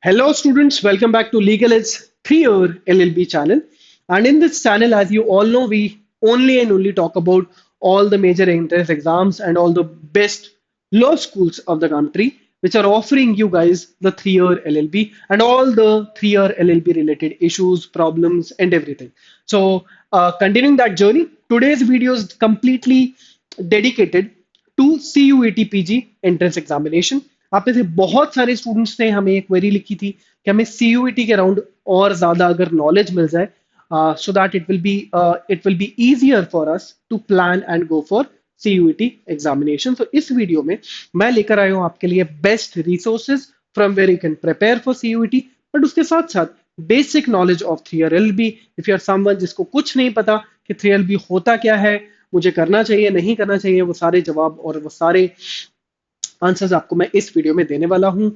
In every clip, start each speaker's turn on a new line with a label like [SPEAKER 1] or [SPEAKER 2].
[SPEAKER 1] Hello, students. Welcome back to Legal Ed's 3-year LLB channel. And in this channel, as you all know, we only talk about all the major entrance exams and all the best law schools of the country, which are offering you guys the 3-year LLB and all the 3-year LLB related issues, problems, and everything. So, continuing that journey, today's video is completely dedicated to CUET PG entrance examination. आप में से बहुत सारे students ने हमें एक query लिखी थी कि हमें CUET के राउंड और ज्यादा अगर नॉलेज मिल जाए so that it will be easier for us to plan and go for CUET examination. तो इस वीडियो में मैं लेकर आया हूँ आपके लिए best resources from where you can prepare for CUET, but उसके साथ साथ basic knowledge of 3 LLB। If you are someone जिसको कुछ नहीं पता कि 3 LLB होता क्या है, मुझे करना चाहिए नहीं करना चाहिए, वो सारे जवाब और वो सारे आंसर्स आपको मैं इस वीडियो में देने वाला हूं।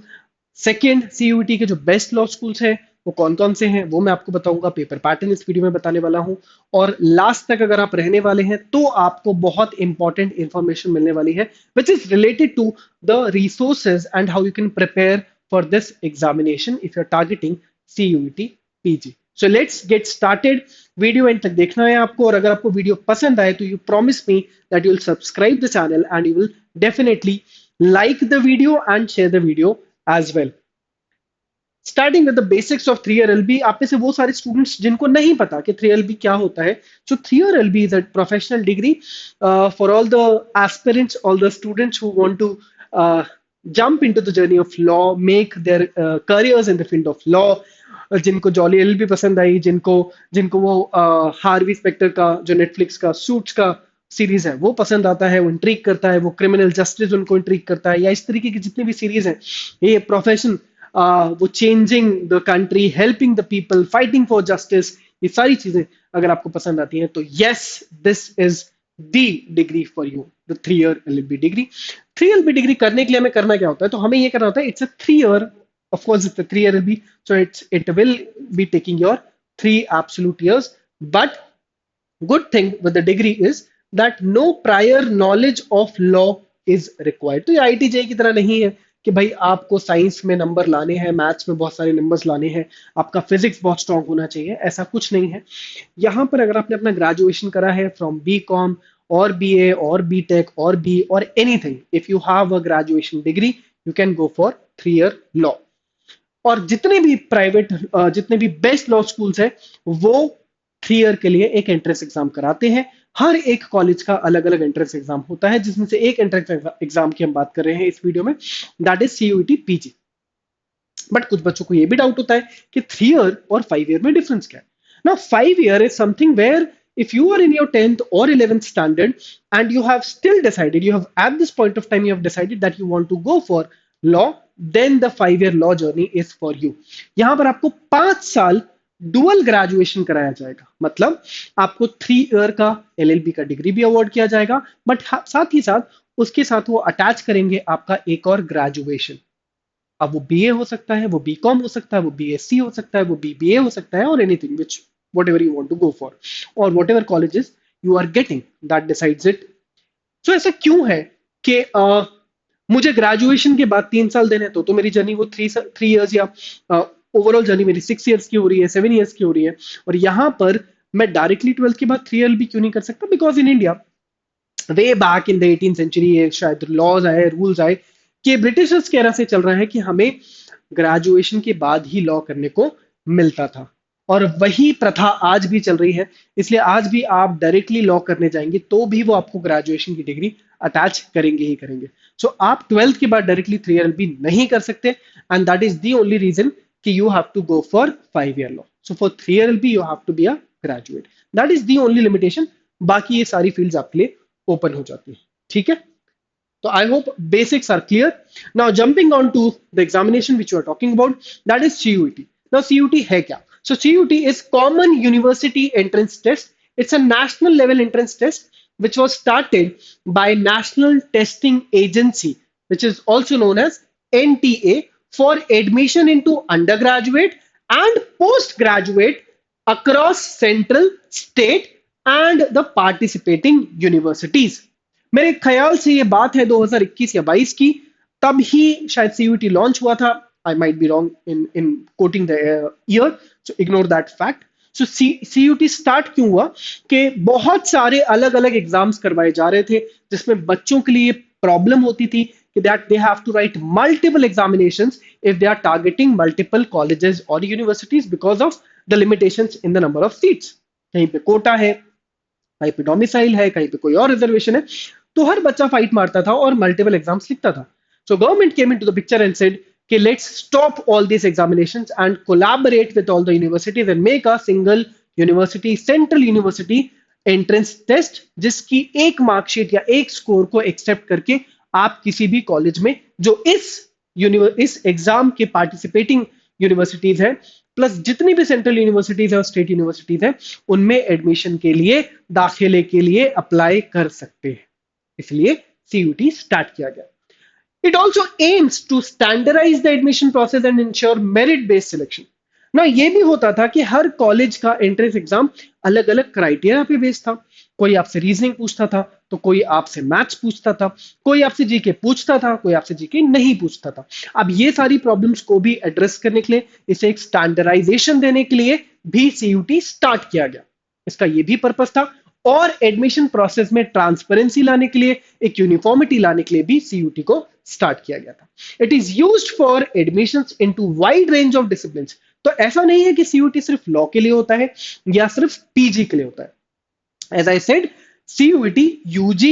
[SPEAKER 1] सेकेंड, CUET के जो बेस्ट लॉ स्कूल्स हैं वो कौन कौन से हैं वो मैं आपको बताऊंगा, पेपर पैटर्न इस वीडियो में बताने वाला हूं। और लास्ट तक अगर आप रहने वाले हैं तो आपको बहुत इंपॉर्टेंट इंफॉर्मेशन मिलने वाली है which is related to the resources and how you can prepare for this examination if you are targeting CUET PG। So let's get started. Video end तक देखना है आपको, और अगर आपको वीडियो पसंद आए तो you promise me that you will subscribe the channel and you will definitely like the video and share the video as well. Starting with the basics of 3 LLB, आप में से वो सारे स्टूडेंट्स जिनको नहीं पता कि 3 LLB क्या होता है, so 3 LLB is a professional degree for all the aspirants, all the students who want to jump into the journey of law, make their careers in the field of law. जिनको jolly LLB पसंद आई, जिनको जिनको वो Harvey Specter का जो Netflix का suits का series है वो पसंद आता है, वो इंट्रीग करता है, वो क्रिमिनल जस्टिस उनको इंट्रीग करता है, या इस तरीके की जितनी भी सीरीज है, ये प्रोफेशन वो changing the country, helping the people, fighting for justice, ये सारी चीजें अगर आपको पसंद आती हैं तो yes, this is the degree for you, the 3 year LLB degree. 3 LLB degree करने के लिए हमें करना क्या होता है, तो हमें ये करना होता है, it's a 3 year, of course it's a 3 LLB, so it will be taking your 3 absolute years, but good thing with the degree is that no prior knowledge of law is required। तो ये IIT-JEE की तरह नहीं है कि भाई आपको science में नंबर लाने हैं, मैथ्स में बहुत सारे नंबर्स लाने हैं, आपका फिजिक्स बहुत स्ट्रांग होना चाहिए, ऐसा कुछ नहीं है। यहाँ पर अगर आपने अपना ग्रेजुएशन करा है फ्रॉम BCom और BA और BTech और B और anything, if you have a graduation degree you can go for 3 year law. और जितने भी प्राइवेट जितने भी बेस्ट लॉ स्कूल्स हैं वो 3 year के लिए एक एंट्रेंस एग्जाम कराते हैं। हर एक कॉलेज का अलग अलग एंट्रेंस एग्जाम होता है, जिसमें से एक एंट्रेंस एग्जाम की हम बात कर रहे हैं इस वीडियो में, that is CUET PG। But कुछ बच्चों को यह भी डाउट होता है कि 3 year और 5 year में डिफरेंस क्या है। Now 5 year is something where if you are in your 10th or 11th standard and you have still decided, you have at this point of time you have decided that you want to go for law, then the 5 year law journey is for you। यहां पर आपको 5 साल dual graduation कराया जाएगा, मतलब आपको 3 year का LLB का डिग्री भी अवार्ड किया जाएगा, बट साथ ही साथ उसके साथ वो अटैच करेंगे आपका एक और ग्रेजुएशन। अब वो BA हो सकता है, वो BCom हो सकता है, वो BSc हो सकता है, वो BBA हो सकता है, और anything which whatever you want to go for, or whatever colleges you are getting, that decides it। so ऐसा क्यों है कि मुझे ग्रेजुएशन के बाद 3 साल देने, तो मेरी जर्नी वो 3 years या ओवरऑल जर्नी मेरी 6 years की हो रही है, 7 years की हो रही है, और यहां पर मैं डायरेक्टली 12th के बाद 3 LLB क्यों नहीं कर सकता? Because in India way back in the 18th century शायद लॉज आए, रूल्स आए कि ब्रिटिशर्स के एरा से चल रहा है कि हमें ग्रेजुएशन के बाद ही लॉ करने को मिलता था, और वही प्रथा आज भी चल रही है। इसलिए आज भी आप डायरेक्टली लॉ करने जाएंगे तो भी वो आपको ग्रेजुएशन की डिग्री अटैच करेंगे ही करेंगे। सो आप 12th के बाद डायरेक्टली 3 LLB नहीं कर सकते, and that is the only reason कि you have to go for 5 year law. So for 3 LLB you have to be a graduate, that is the only limitation. बाकी ये सारी फील्ड्स आपके लिए ओपन हो जाती है, ठीक है। So I hope basics are clear. Now jumping on to the examination which you are talking about, that is CUET। Now CUET है क्या? So CUET is Common University Entrance Test. It's a national level entrance test which was started by National Testing Agency, which is also known as NTA, for admission into undergraduate and postgraduate across central, state and the participating universities। मेरे ख्याल से ये बात है 2021 या 22 की, तब ही शायद CUET लॉन्च हुआ था। I might be wrong in quoting the year, so ignore that fact. So CUT start क्यों हुआ कि बहुत सारे अलग अलग एग्जाम्स करवाए जा रहे थे जिसमें बच्चों के लिए प्रॉब्लम होती थी कि that they have to write multiple examinations if they are targeting multiple colleges और universities because of the limitations in the number of seats. कहीं पे कोटा है, कहीं पे डोमिसाइल है, कहीं पे कोई और रिजर्वेशन है, तो हर बच्चा फाइट मारता था और मल्टीपल एग्जाम्स लिखता था। So government came into the picture and said कि let's stop all these examinations and collaborate with all the universities and make a single university central university entrance test जिसकी एक marksheet या एक score को accept करके आप किसी भी कॉलेज में जो इस एग्जाम के पार्टिसिपेटिंग यूनिवर्सिटीज है प्लस जितनी भी सेंट्रल यूनिवर्सिटीज है और स्टेट यूनिवर्सिटीज है उनमें एडमिशन के लिए दाखिले के लिए अप्लाई कर सकते हैं, इसलिए CUT स्टार्ट किया गया। It also aims to standardize the admission process and ensure merit-based selection. ना ये भी होता था कि हर कॉलेज का एंट्रेंस एग्जाम अलग अलग क्राइटेरिया पे बेस्ड था। कोई आपसे रीजनिंग पूछता था, तो कोई आपसे मैथ्स पूछता था, कोई आपसे जीके पूछता था, कोई आपसे जीके नहीं पूछता था। अब ये सारी प्रॉब्लम्स को भी एड्रेस करने के लिए, इसे एक स्टैंडर्डाइजेशन देने के लिए भी CUT स्टार्ट किया गया। इसका ये भी पर्पस था और एडमिशन प्रोसेस में ट्रांसपेरेंसी लाने के लिए, एक यूनिफॉर्मिटी लाने के लिए भी CUT को स्टार्ट किया गया था। It is used for admissions into wide range of disciplines. तो ऐसा नहीं है कि CUT सिर्फ लॉ के लिए होता है या सिर्फ PG के लिए होता है। As I said, CUT UG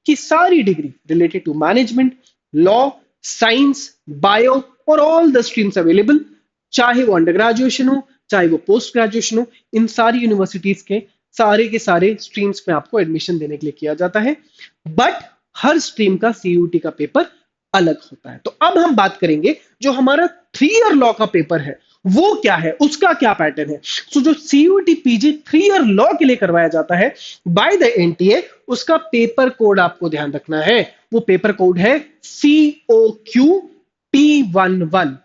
[SPEAKER 1] की सारी degree related to management, law, science, bio और ऑल द स्ट्रीम्स अवेलेबल, चाहे वो अंडर ग्रेजुएशन हो चाहे वो पोस्ट ग्रेजुएशन हो, इन सारी यूनिवर्सिटीज के सारे स्ट्रीम्स में आपको एडमिशन देने के लिए किया जाता है। बट हर स्ट्रीम का CUT का पेपर अलग होता है। तो अब हम बात करेंगे जो हमारा 3 ईयर लॉ का पेपर है वो क्या है, उसका क्या पैटर्न है। सो जो CUT PG 3 ईयर लॉ के लिए करवाया जाता है बाय द NTA, उसका पेपर कोड आपको ध्यान रखना है। वो पेपर कोड है COQP11,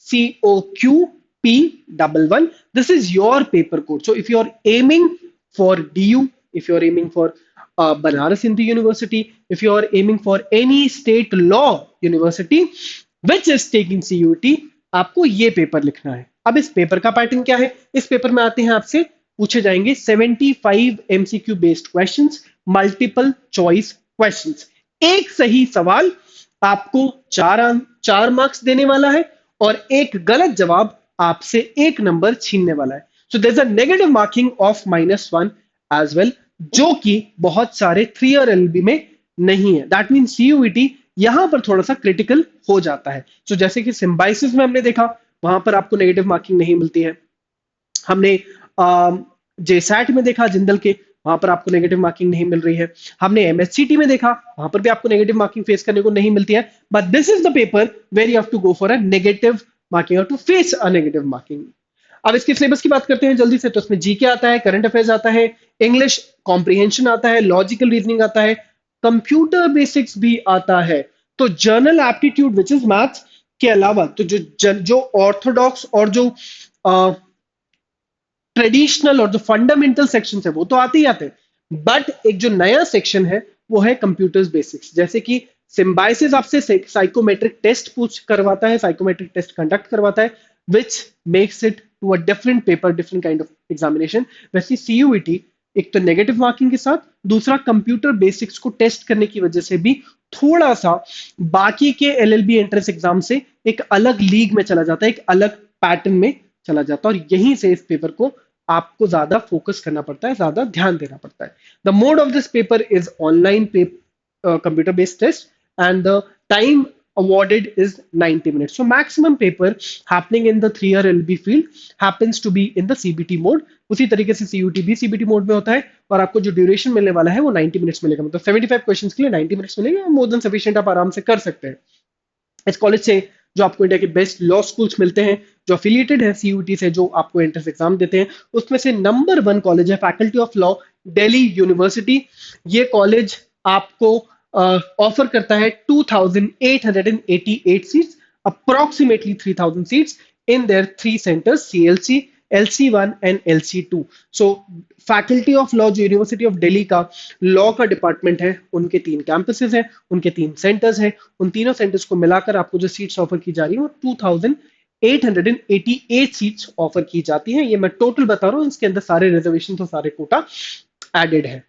[SPEAKER 1] COQP11। This is your paper code. So if you are aiming for DU, if you are aiming for Banaras Hindu University, if you are aiming for any state law university which is taking CUT, आपको ये paper लिखना है। अब इस paper का pattern क्या है, इस पेपर में आते हैं आपसे पूछे जाएंगे 75 MCQ based questions, multiple choice questions. एक सही सवाल आपको 4 मार्क्स देने वाला है और एक गलत जवाब आपसे 1 नंबर छीनने वाला है। So there is a negative marking of -1 as well, जो कि बहुत सारे 3 ईयर LLB में नहीं है। दैट मीन CUT यहां पर थोड़ा सा क्रिटिकल हो जाता है। सो जैसे कि सिम्बाइसिस में हमने देखा, वहां पर आपको नेगेटिव मार्किंग नहीं मिलती है। हमने JSAT में देखा जिंदल के, वहां पर आपको नेगेटिव मार्किंग नहीं मिल रही है। हमने MSCT में देखा, वहां पर भी आपको नेगेटिव मार्किंग फेस करने को नहीं मिलती है। But this is the paper where you have to go for a negative marking और to face a negative marking. अब इसके सिलेबस की बात करते हैं जल्दी से। तो इसमें GK आता है, करंट अफेयर्स आता है, इंग्लिश कॉम्प्रिहेंशन आता है, लॉजिकल रीजनिंग आता है, कंप्यूटर बेसिक्स भी आता है। तो journal aptitude which is maths के अलावा तो जो ऑर्थोडॉक्स और जो ट्रेडिशनल और जो फंडामेंटल सेक्शन है वो तो आते ही आते हैं, बट एक जो नया सेक्शन है वो है कंप्यूटर्स बेसिक्स। जैसे कि सिम्बाइसिस आपसे साइकोमेट्रिक टेस्ट पूछ करवाता है, साइकोमेट्रिक टेस्ट कंडक्ट करवाता है, which makes it to a different paper, different kind of examination। वैसे CUT एक तो नेगेटिव मार्किंग के साथ, दूसरा कंप्यूटर बेसिक्स को टेस्ट करने की वजह से भी थोड़ा सा बाकी के LLB एंट्रेंस एग्जाम से एक अलग लीग में चला जाता है, एक अलग पैटर्न में चला जाता है, और यहीं से इस पेपर को आपको ज्यादा फोकस करना पड़ता है, ज्यादा ध्यान देना पड़ता है। The mode of this paper is online computer based test and the time awarded is 90 minutes. So maximum paper happening in the 3 year LB field happens to be in the CBT mode। उसी तरीके से CUT भी CBT mode में होता है और आपको जो ड्यूरेशन मिलने वाला है वो 90 मिनट्स मिलेगा। मतलब 75 क्वेश्चंस के लिए 90 मिनट्स मिलेगा, मोर देन सफिशिएंट, आप आराम से कर सकते हैं। इस कॉलेज से जो आपको इंडिया के बेस्ट लॉ स्कूल्स मिलते हैं, जो अफिलिएटेड है CUT से, जो आपको एंट्रेंस एग्जाम देते हैं, उसमें से नंबर 1 कॉलेज है faculty of law Delhi university. ये कॉलेज आपको ऑफर करता है 2888 seats, approximately 3000 seats in their 3 centres, CLC, LC1 and LC2। So faculty of law जो यूनिवर्सिटी ऑफ दिल्ली का लॉ का डिपार्टमेंट है, उनके 3 कैंपसेस हैं, उनके 3 सेंटर्स हैं। उन तीनों सेंटर्स को मिलाकर आपको जो सीट्स ऑफर की जा रही है वो 2888 888 सीट्स ऑफर की जाती हैं। ये मैं टोटल बता रहा हूँ, इसके अंदर सारे रिजर्वेशन तो सारे कोटा एडेड है।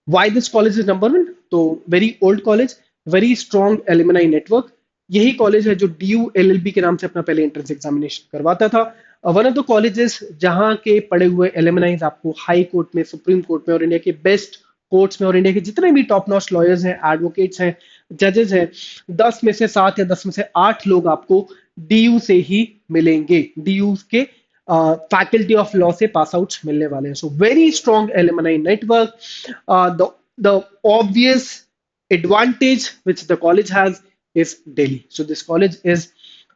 [SPEAKER 1] Why this college is number one? तो very old college, very strong alumni network. यही कॉलेज है जो DU LLB के नाम से अपना पहले एंट्रेंस एग्जामिनेशन करवाता था। वन ऑफ द कॉलेजेस जहाँ के पढ़े हुए एलुमनाइज आपको हाई कोर्ट में, सुप्रीम कोर्ट में और इंडिया के बेस्ट कोर्ट्स में और इंडिया के जितने भी टॉप नॉच लॉयर्स हैं, एडवोकेट्स हैं, जजेस हैं, 10 में से 7 या 10 में से 8 लोग आपको DU से ही मिलेंगे। DU के फैकल्टी ऑफ लॉ से पास आउट मिलने वाले हैं। So very strong alumni network. The obvious advantage which the college has is Delhi. So this college is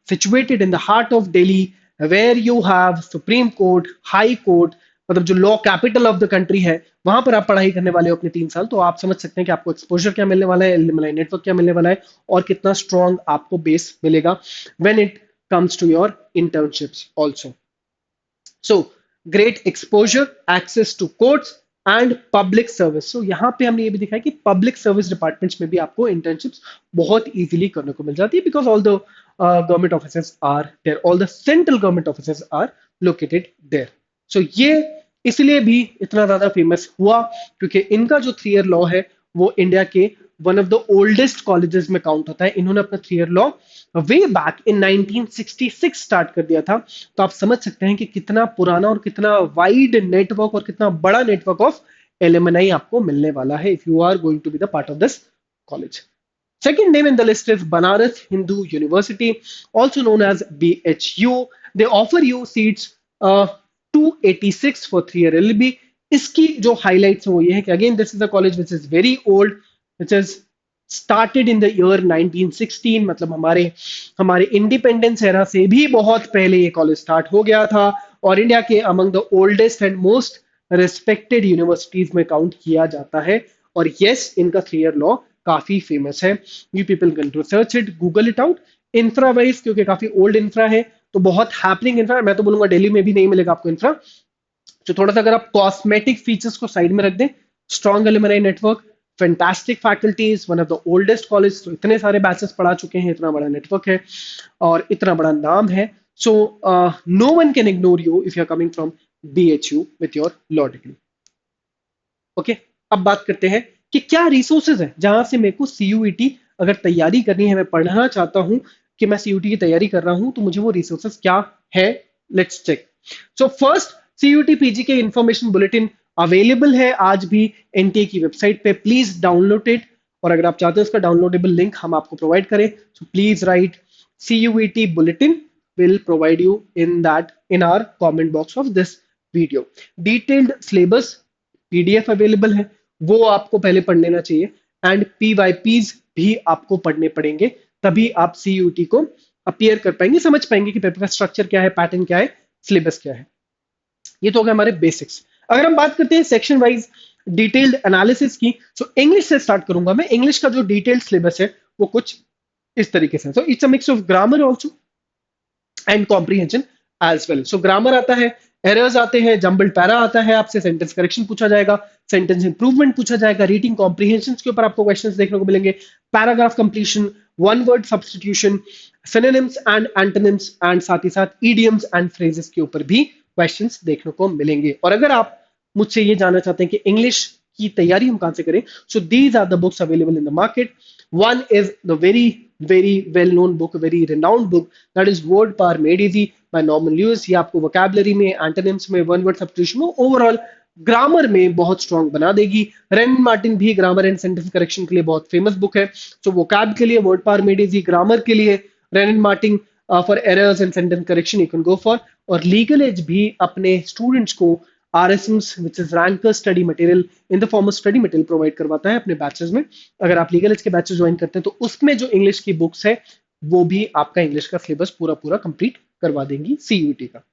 [SPEAKER 1] situated in the heart of Delhi, where you have Supreme Court, High Court, मतलब जो law capital of the country है, वहां पर आप पढ़ाई करने वाले हो अपने 3 साल। तो आप समझ सकते हैं कि आपको एक्सपोजर क्या मिलने वाला है, एलुमनाई नेटवर्क क्या मिलने वाला है, और कितना स्ट्रॉन्ग आपको बेस मिलेगा when it comes to your internships also. So great exposure, access to courts and public service. So यहाँ पे हमने ये भी दिखा है कि पब्लिक सर्विस डिपार्टमेंट्स में भी आपको इंटर्नशिप्स बहुत इजीली करने को मिल जाती है, because all the government offices are there, all the central government offices are located there. So ये इसलिए भी इतना ज्यादा फेमस हुआ क्योंकि इनका जो 3 ईयर लॉ है वो इंडिया के one of the oldest colleges में काउंट होता है। इन्होंने अपना 3 year law way back in 1966 start कर दिया था। तो आप समझ सकते हैं कि कितना पुराना और कितना वाइड नेटवर्क और कितना बड़ा नेटवर्क ऑफ एलुमनाई आपको मिलने वाला है if you are going to be the part of this college. Second name in the list is Banaras Hindu University, also known as BHU. They offer you seats 286 for 3-year LLB. इसकी जो highlights हैं वो ये है कि again this is a college which is very old, which is started in the year 1916, मतलब हमारे independence era से भी बहुत पहले ये कॉलेज स्टार्ट हो गया था और इंडिया के among the oldest and most respected universities में काउंट किया जाता है। और यस, इनका 3 ईयर लॉ काफी फेमस है। You people can research it, Google it out. Infra wise क्योंकि काफी ओल्ड इंफ्रा है तो बहुत हैपनिंग इंफ्रा, मैं तो बोलूंगा दिल्ली में भी नहीं मिलेगा आपको इंफ्रा। तो थोड़ा सा अगर आप कॉस्मेटिक फीचर्स को साइड में रख दें, strong alumni network, fantastic faculties, one of the oldest college, तो इतने सारे बैचेस पढ़ा चुके हैं, इतना बड़ा नेटवर्क है और इतना बड़ा नाम है। So no one can ignore you if you are coming from BHU with your law degree. Okay, अब बात करते हैं कि क्या रिसोर्सेज है जहां से मेरे को CUET अगर तैयारी करनी है, मैं पढ़ना चाहता हूं कि मैं CUET की तैयारी कर रहा हूं, तो मुझे वो रिसोर्सेज क्या है। Let's check. So first, CUET PG के इंफॉर्मेशन बुलेटिन अवेलेबल है आज भी NTA की वेबसाइट पे, प्लीज डाउनलोड इट। और अगर आप चाहते हैं उसका डाउनलोडेबल लिंक हम आपको प्रोवाइड करें, so please right CUET bulletin, will provide you in our comment box of this video. Detailed syllabus PDF available है, वो आपको पहले पढ़ लेना चाहिए, एंड PYPs भी आपको पढ़ने पड़ेंगे, तभी आप CUET को अपीयर कर पाएंगे, समझ पाएंगे कि पेपर का स्ट्रक्चर क्या है, पैटर्न क्या है, सिलेबस क्या है। ये तो हो गया हमारे बेसिक्स। अगर हम बात करते हैं सेक्शन वाइज डिटेल्ड एनालिसिस की, सो इंग्लिश से स्टार्ट करूंगा मैं। इंग्लिश का जो डिटेल्ड सिलेबस है वो कुछ इस तरीके से, so it's a mix of grammar also and comprehension as well. So grammar आता है, एरर्स आते हैं, जंबल्ड पैरा आता है, आपसे सेंटेंस करेक्शन पूछा जाएगा, सेंटेंस इंप्रूवमेंट पूछा जाएगा, रीडिंग कॉम्प्रीहेंशन के ऊपर आपको क्वेश्चंस देखने को मिलेंगे, paragraph completion, one word substitution, synonyms and antonyms, and साथ ही साथ इडियम्स एंड फ्रेजेस के ऊपर भी क्वेश्चंस देखने को मिलेंगे। और अगर आप मुझसे ये जानना चाहते हैं कि इंग्लिश की तैयारी हम कहां से करें, so these are the books available in the market. One is the very well known book, very renowned book, that is Word Power Made Easy by Norman Lewis। ये आपको vocabulary में, antonyms में, one word substitution में, overall grammar में बहुत strong बना देगी। रेनन Martin भी ग्रामर एंड सेंटेंस करेक्शन के लिए बहुत फेमस बुक है। सो vocab के लिए word power made easy, grammar के लिए Wren Martin, for errors and sentence correction you can go for. और लीगल एज भी अपने स्टूडेंट्स को RSMs which is Ranker Study Material in the form of study material provide करवाता है अपने batches में। अगर आप लीगल एज के बैचेस ज्वाइन करते हैं तो उसमें जो इंग्लिश की बुक्स है वो भी आपका इंग्लिश का सिलेबस पूरा कंप्लीट करवा देंगी CUET का।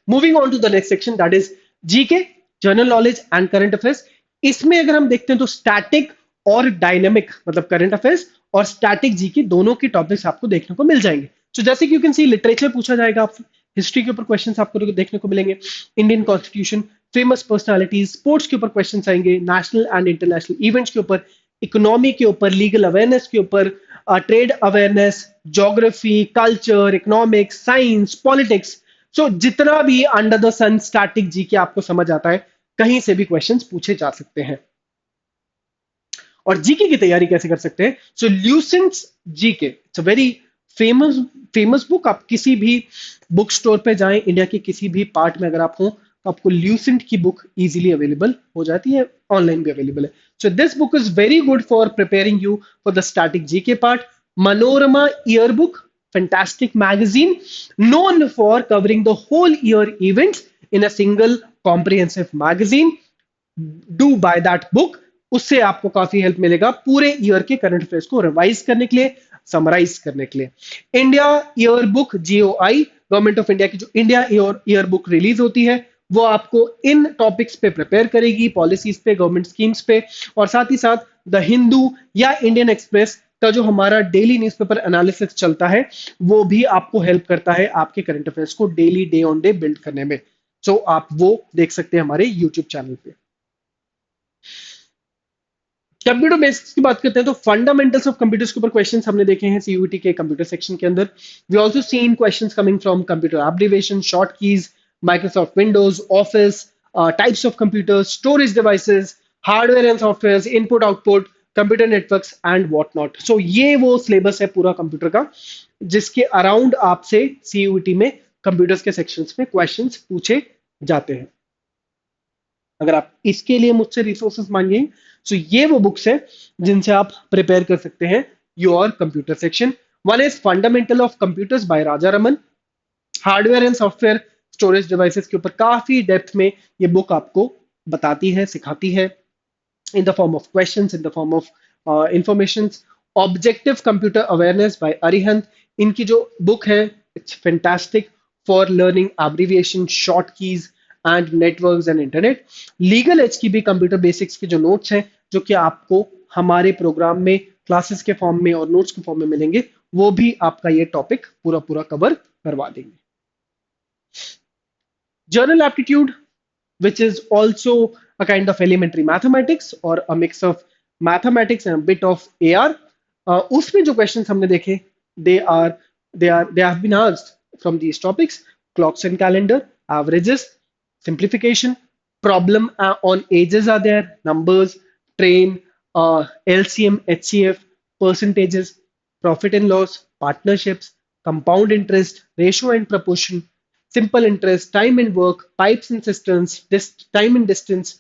[SPEAKER 1] Moving on to the next section, that is GK, general knowledge and current affairs. इसमें अगर हम देखते हैं तो स्टैटिक और डायनेमिक, मतलब करंट अफेयर्स और स्टैटिक GK दोनों के टॉपिक्स आपको देखने को मिल जाएंगे। सो जैसे कि यू कैन सी, लिटरेचर पूछा जाएगा आपसे, हिस्ट्री के ऊपर क्वेश्चंस आपको देखने को मिलेंगे, Indian constitution, famous personalities, sports के ऊपर क्वेश्चंस आएंगे, नेशनल एंड इंटरनेशनल इवेंट्स के ऊपर, इकोनॉमी के ऊपर, लीगल अवेयरनेस के ऊपर, trade awareness, geography, culture, economics, science, politics. So जितना भी under the sun static GK आपको समझ आता है, कहीं से भी क्वेश्चंस पूछे जा सकते हैं। और जीके की तैयारी कैसे कर सकते हैं? So Lucent's GK, it's a very famous famous book. आप किसी भी बुक स्टोर पे जाएं, इंडिया के किसी भी पार्ट में अगर आप हो, तो आपको ल्यूसेंट की बुक इजीली अवेलेबल हो जाती है, ऑनलाइन भी अवेलेबल है। So this book is very good for preparing you for the static GK part. Manorama year book, fantastic magazine known for covering the whole year events in a single comprehensive magazine. Do by that book. उससे आपको काफी help मिलेगा पूरे year के current affairs को revise करने के लिए, समराइज करने के लिए। India year book, GOI, government of India की जो इंडिया ईयर बुक रिलीज होती है, वो आपको इन टॉपिक्स पे प्रिपेयर करेगी, पॉलिसीज पे, गवर्नमेंट स्कीम्स पे। और साथ ही साथ द हिंदू या इंडियन एक्सप्रेस का जो हमारा डेली न्यूज़पेपर एनालिसिस चलता है, वो भी आपको हेल्प करता है आपके करंट अफेयर्स को daily, day on day build करने में। सो आप वो देख सकते हैं हमारे यूट्यूब चैनल पे। कंप्यूटर बेसिक्स की बात करते हैं तो फंडामेंटल्स ऑफ कंप्यूटर्स के ऊपर क्वेश्चंस हमने देखे हैं सीयूईटी के कंप्यूटर सेक्शन के अंदर। We also seen questions coming from computer abbreviation, short keys, Microsoft Windows, office, types of computers, storage devices, hardware and software, input output, computer networks and what not. So ये वो syllabus है पूरा computer का, जिसके around आपसे CUET में computers के sections में क्वेश्चंस पूछे जाते हैं। अगर आप इसके लिए मुझसे रिसोर्सेज मांगे, तो ये वो बुक्स है जिनसे आप प्रिपेयर कर सकते हैं your computer section. One is fundamental of computers by Raja Raman. Hardware and software storage devices के ऊपर काफी डेप्थ में ये बुक आपको बताती है, सिखाती है, in the form of questions, in the form of informations. Objective Computer Awareness by Arihant. इनकी जो बुक है, it's fantastic for learning abbreviation, short keys and networks and internet. Legal Edge की भी कंप्यूटर बेसिक्स के जो notes हैं, जो कि आपको हमारे प्रोग्राम में क्लासेस के फॉर्म में और नोट्स के फॉर्म में मिलेंगे, वो भी आपका ये टॉपिक पूरा पूरा कवर करवा देंगे। Journal aptitude, which is also a kind of elementary mathematics or a mix of mathematics and a bit of AR. उसमें जो questions हमने देखे, they have been asked from these topics: clocks and calendar, averages, simplification, problem on ages are there, numbers, train, LCM, HCF, percentages, profit and loss, partnerships, compound interest, ratio and proportion, simple interest, time and work, pipes and cisterns, time and distance,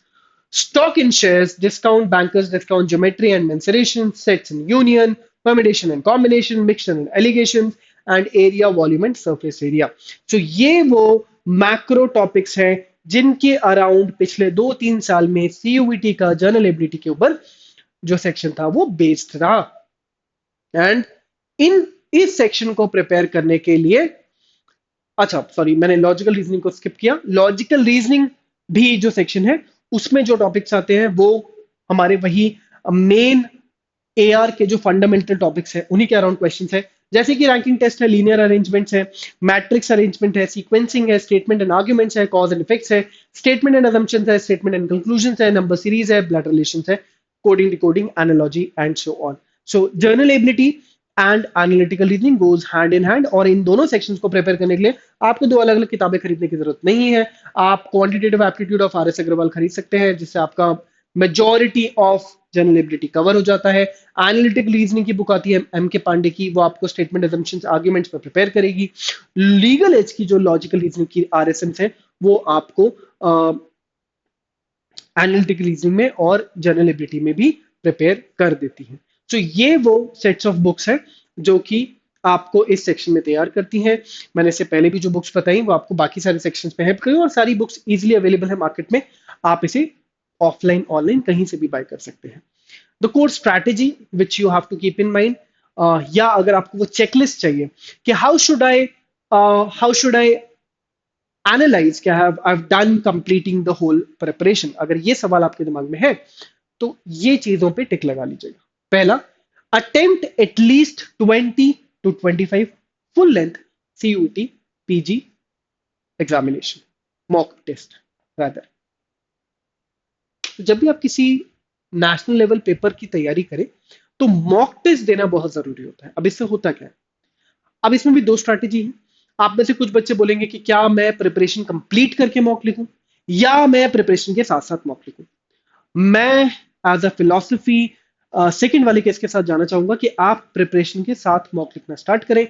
[SPEAKER 1] stock in shares, discount, bankers, discount, geometry and mensuration, sets and union, permutation and combination, mixture and allegations, and area, volume and surface area. So ये वो macro topics हैं जिनके around पिछले 2-3 साल में CUET का journal ability के ऊपर जो सेक्शन था वो बेस्ड रहा। एंड इस सेक्शन को प्रिपेयर करने के लिए, अच्छा सॉरी, मैंने लॉजिकल रीजनिंग को स्किप किया। लॉजिकल रीजनिंग भी जो सेक्शन है, उसमें जो टॉपिक्स आते हैं वो हमारे वही मेन एआर के जो फंडामेंटल टॉपिक्स है, उन्हीं के अराउंड क्वेश्चंस है। जैसे कि रैंकिंग टेस्ट है, लीनियर अरेंजमेंट्स है, मैट्रिक्स अरेंजमेंट है, सीक्वेंसिंग है, स्टेटमेंट एंड आर्ग्यूमेंट्स है, कॉज एंड इफेक्ट्स है, स्टेटमेंट एंड असम्पशंस है, स्टेटमेंट एंड कंक्लूजंस है, नंबर सीरीज है, ब्लड रिलेशंस है, coding, decoding, analogy and so on. So journal ability and analytical reasoning goes hand in hand. और इन दोनों sections को prepare करने के लिए आपको 2 अलग अलग किताबें खरीदने की जरूरत नहीं है। आप quantitative aptitude of R S Agarwal खरीद सकते हैं, जिससे आपका majority of general ability cover हो जाता है। एनालिटिकल रीजनिंग की बुक आती है एम के पांडे की, वो आपको स्टेटमेंट, असम्पशंस, आर्ग्यूमेंट्स पर प्रिपेयर करेगी। लीगल एज की जो लॉजिकल रीजनिंग की आरएसएम्स है, वो आपको एनालिटिकल रीजनिंग में और जनरल एबिलिटी में भी प्रिपेयर कर देती है। तो ये वो सेट्स ऑफ बुक्स हैं जो कि आपको इस सेक्शन में तैयार करती हैं। मैंने इससे पहले भी जो बुक्स बताई वो आपको बाकी सारे सेक्शंस में हेल्प करें, और सारी बुक्स इजीली अवेलेबल है मार्केट में, आप इसे ऑफलाइन ऑनलाइन कहीं से भी बाय कर सकते हैं। The course strategy which you have to keep in mind, या अगर आपको वो चेकलिस्ट चाहिए कि हाउ शुड आई एनालाइज क्या I have done completing the whole preparation, अगर ये सवाल आपके दिमाग में है तो ये चीजों पे टिक लगा लीजिएगा। First, attempt at least 20 to 25 full length CUET PG examination, mock test rather. जब भी आप किसी नेशनल लेवल पेपर की तैयारी करें, तो मॉक टेस्ट देना बहुत जरूरी होता है। अब इससे होता क्या है, अब इसमें भी दो स्ट्रैटेजी है। आप में से कुछ बच्चे बोलेंगे कि क्या मैं प्रिपरेशन कंप्लीट करके मॉक लिखूं या मैं प्रिपरेशन के साथ साथ मॉक लिखूं। मैं एज अ फिलोसफी सेकंड वाले केस के साथ जाना चाहूंगा कि आप प्रिपरेशन के साथ मॉक लिखना स्टार्ट करें।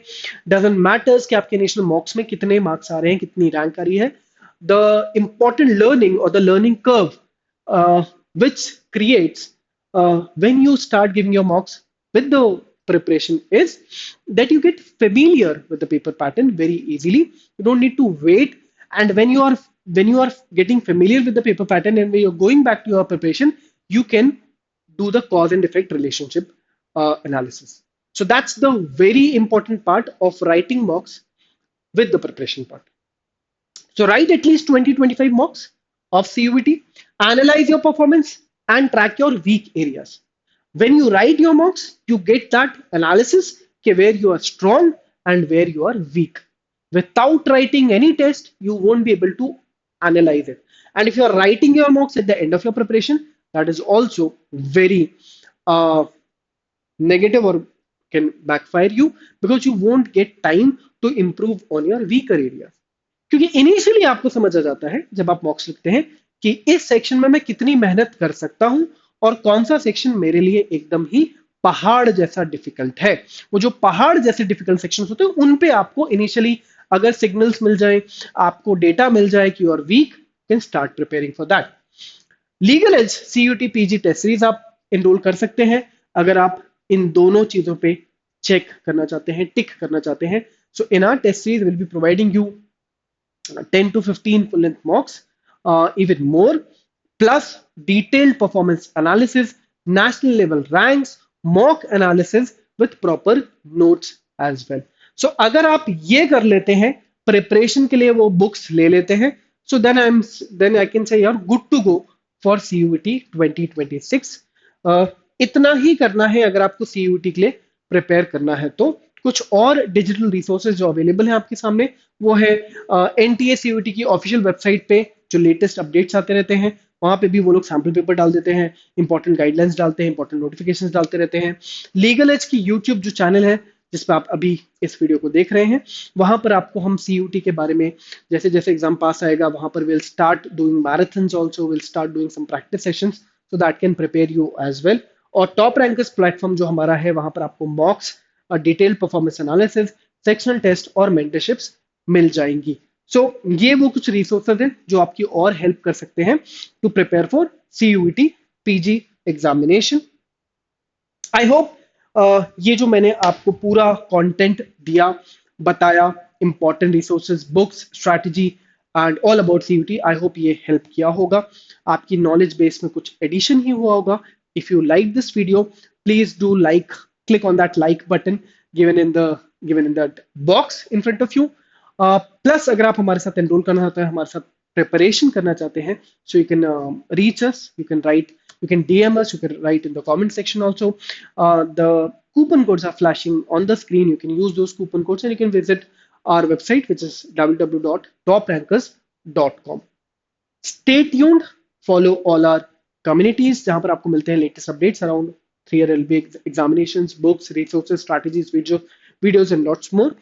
[SPEAKER 1] डजंट मैटर्स कि आपके नेशनल मॉक्स में कितने मार्क्स आ रहे हैं, कितनी रैंक आ रही है। द इंपॉर्टेंट लर्निंग और the learning curve which creates when you start giving your mocks with the preparation is that you get familiar with the paper pattern very easily. You don't need to wait, and when you are getting familiar with the paper pattern and when you're going back to your preparation, you can do the cause and effect relationship analysis. So that's the very important part of writing mocks with the preparation part. So write at least 20 25 mocks of CUVT, analyze your performance, and track your weak areas. When you write your mocks, you get that analysis where you are strong and where you are weak. Without writing any test, you won't be able to analyze it. And if you are writing your mocks at the end of your preparation, that is also very uh, negative or can backfire you because you won't get time to improve on your weaker areas. क्योंकि initially आपको समझ आ जाता है जब आप मॉक्स लिखते हैं कि इस सेक्शन में मैं कितनी मेहनत कर सकता हूं और कौन सा सेक्शन मेरे लिए एकदम ही पहाड़ जैसा डिफिकल्ट है। वो जो पहाड़ जैसे डिफिकल्ट सेक्शन होते हैं उन पे आपको इनिशियली अगर सिग्नल्स मिल जाए, आपको डेटा मिल जाए कि you are weak, can start preparing for that. Legal as CUT PG test series आप एनरोल कर सकते हैं अगर आप इन दोनों चीजों पे चेक करना चाहते हैं, टिक करना चाहते हैं। So in our test series will be providing you 10 to 15 full length mocks, even more, plus detailed performance analysis, national level ranks, mock analysis with proper notes as well. So अगर आप ये कर लेते हैं, प्रिपरेशन के लिए वो books ले लेते हैं, so then I can say you're good to go for CUET 2026. इतना ही करना है अगर आपको CUET के लिए प्रिपेयर करना है तो। कुछ और डिजिटल रिसोर्सेज जो अवेलेबल हैं आपके सामने वो है NTA CUET की ऑफिशियल वेबसाइट पे जो लेटेस्ट अपडेट्स आते रहते हैं, वहां पे भी वो लोग सैम्पल पेपर डाल देते हैं, इंपॉर्टेंट गाइडलाइंस डालते हैं, इंपॉर्टेंट नोटिफिकेशंस डालते रहते हैं। लीगल एज की यूट्यूब जो चैनल है जिस पर आप अभी इस वीडियो को देख रहे हैं, वहां पर आपको हम CUET के बारे में जैसे जैसे एग्जाम पास आएगा वहां पर will start doing marathons, also will start doing some practice sessions so that can prepare you as well. और टॉप रैंकर्स प्लेटफॉर्म जो हमारा है वहां पर आपको मॉक्स और detail performance analysis, sectional test और मेंटरशिप्स मिल जाएंगी। सो ये वो कुछ रिसोर्सेज हैं जो आपकी और हेल्प कर सकते हैं to prepare for CUET PG examination. I hope ये जो मैंने आपको पूरा कंटेंट दिया, बताया, important resources, books, strategy and all about CUET, I hope ये हेल्प किया होगा, आपकी नॉलेज बेस में कुछ एडिशन ही हुआ होगा। If you like this video, please do like, click on that like button given in that box in front of you. Plus अगर आप हमारे साथ एनरोल करना चाहते हैं, हमारे साथ प्रिपरेशन करना चाहते हैं, so you can reach us, you can write, you can DM us, you can write in the comment section also. The coupon codes are flashing on the screen. You can use those coupon codes and you can visit our website which is www.toprankers.com. Stay tuned, follow all our communities जहां पर आपको मिलते हैं latest updates around 3 year LB examinations, books, resources, strategies, videos and lots more.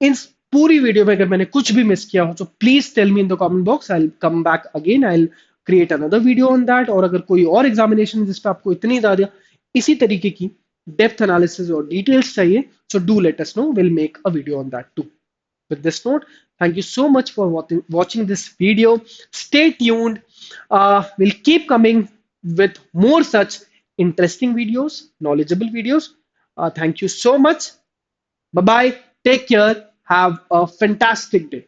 [SPEAKER 1] इन पूरी video में अगर मैंने कुछ भी मिस किया हो तो please tell me in the comment box, I will come back again, I will create another video on that. और अगर कोई और एग्जामिनेशन जिस पे आपको इतनी ज्यादा इसी तरीके की डेप्थ एनालिसिस और डिटेल्स चाहिए, so do let us know, will make a video on that too. With this note, thank you so much for watching this video. Stay tuned. We'll keep coming with more such interesting videos, knowledgeable videos. Thank you so much. Bye bye. Take care. Have a fantastic day.